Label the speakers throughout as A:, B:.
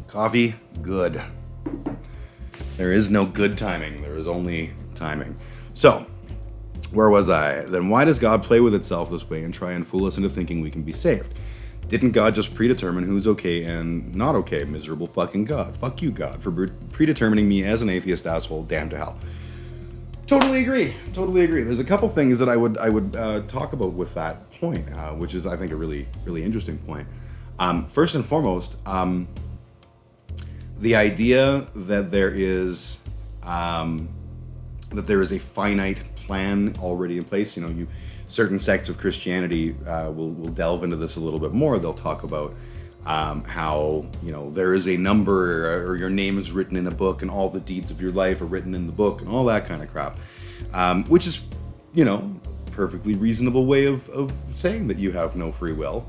A: Coffee, good. There is no good timing. There is only timing. So, where was I? Then why does God play with itself this way and try and fool us into thinking we can be saved? Didn't God just predetermine who's okay and not okay? Miserable fucking God. Fuck you, God, for predetermining me as an atheist asshole. Damn to hell. Totally agree. There's a couple things that I would talk about with that point, which is, I think, a really, really interesting point. First and foremost, the idea that there is a finite plan already in place. Certain sects of Christianity will delve into this a little bit more. They'll talk about how there is a number, or your name is written in a book, and all the deeds of your life are written in the book, and all that kind of crap, which is perfectly reasonable way of saying that you have no free will,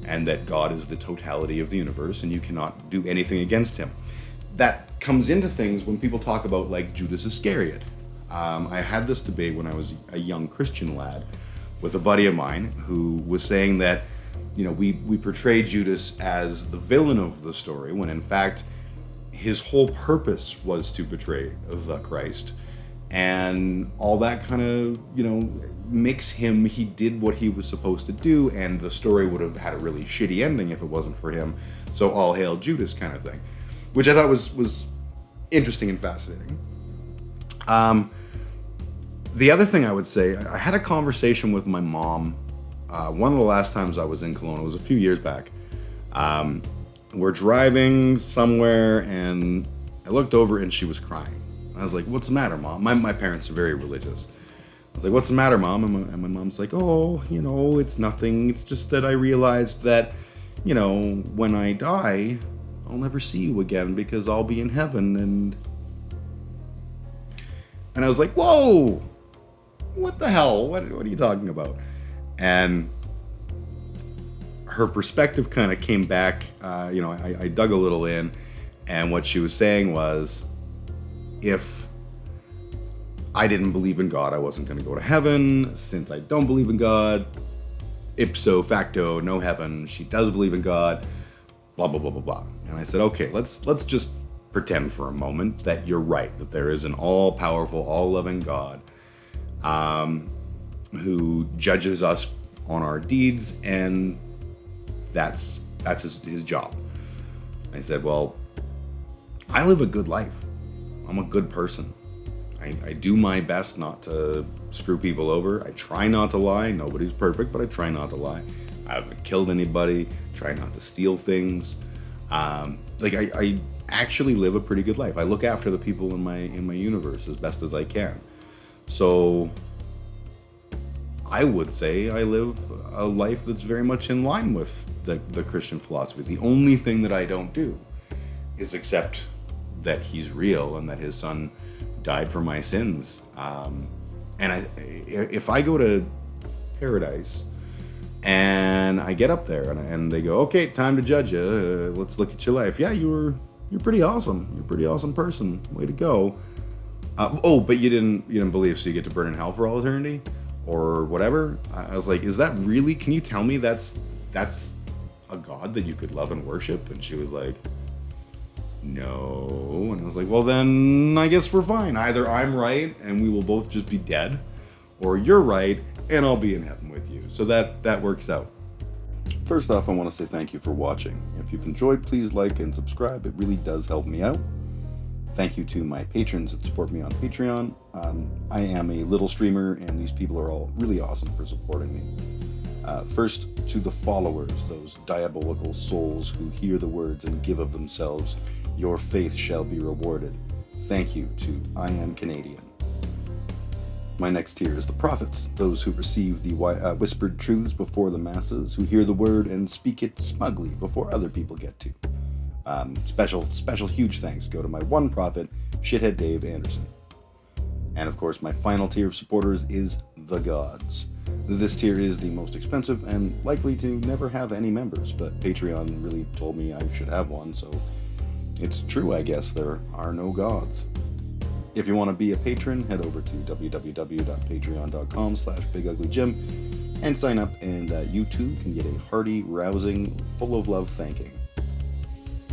A: and that God is the totality of the universe, and you cannot do anything against him. That comes into things when people talk about, like, Judas Iscariot. I had this debate when I was a young Christian lad with a buddy of mine who was saying that, we portray Judas as the villain of the story, when in fact his whole purpose was to betray the Christ. And all that kind of, makes him, he did what he was supposed to do, and the story would have had a really shitty ending if it wasn't for him. So all hail Judas kind of thing, which I thought was interesting and fascinating. The other thing I would say, I had a conversation with my mom. One of the last times I was in Kelowna, it was a few years back. We're driving somewhere, and I looked over, and she was crying. I was like, "What's the matter, Mom?" My parents are very religious. I was like, "What's the matter, Mom?" And my mom's like, "Oh, it's nothing. It's just that I realized that, when I die, I'll never see you again because I'll be in heaven." And I was like, "Whoa, what the hell? What are you talking about?" And her perspective kind of came back. I dug a little in, and what she was saying was, if I didn't believe in God, I wasn't going to go to heaven. Since I don't believe in God, ipso facto, no heaven. She does believe in God, blah, blah, blah, blah, blah. And I said, okay, let's just pretend for a moment that you're right, that there is an all-powerful, all-loving God who judges us on our deeds, and that's his job. I said, well, I live a good life. I'm a good person. I do my best not to screw people over. I try not to lie. Nobody's perfect, but I try not to lie. I haven't killed anybody. Try not to steal things. I actually live a pretty good life. I look after the people in my universe as best as I can. So I would say I live a life that's very much in line with the Christian philosophy. The only thing that I don't do is accept that he's real and that his son died for my sins. If I go to paradise and I get up there and they go, okay, time to judge you. Let's look at your life. Yeah, you're pretty awesome. You're a pretty awesome person. Way to go. But you didn't believe, so you get to burn in hell for all eternity, or whatever. I was like, is that really? Can you tell me that's a God that you could love and worship? And she was like, no. And I was like, well, then I guess we're fine. Either I'm right and we will both just be dead, or you're right and I'll be in heaven with you. So that works out. First off, I want to say thank you for watching. If you've enjoyed, please like and subscribe. It really does help me out. Thank you to my patrons that support me on Patreon. I am a little streamer, and these people are all really awesome for supporting me. First, to the followers, those diabolical souls who hear the words and give of themselves, your faith shall be rewarded. Thank you to I Am Canadian. My next tier is the prophets, those who receive the whispered truths before the masses, who hear the word and speak it smugly before other people get to. Special huge thanks go to my one prophet, Shithead Dave Anderson. And of course, my final tier of supporters is the gods. This tier is the most expensive and likely to never have any members, but Patreon really told me I should have one, so it's true, I guess. There are no gods. If you want to be a patron, head over to www.patreon.com/BigUglyJim and sign up, and you too can get a hearty, rousing, full of love thanking.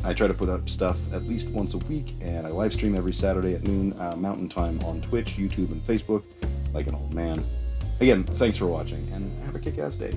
A: I try to put up stuff at least once a week, and I live stream every Saturday at noon Mountain Time on Twitch, YouTube, and Facebook, like an old man. Again, thanks for watching, and have a kick-ass day.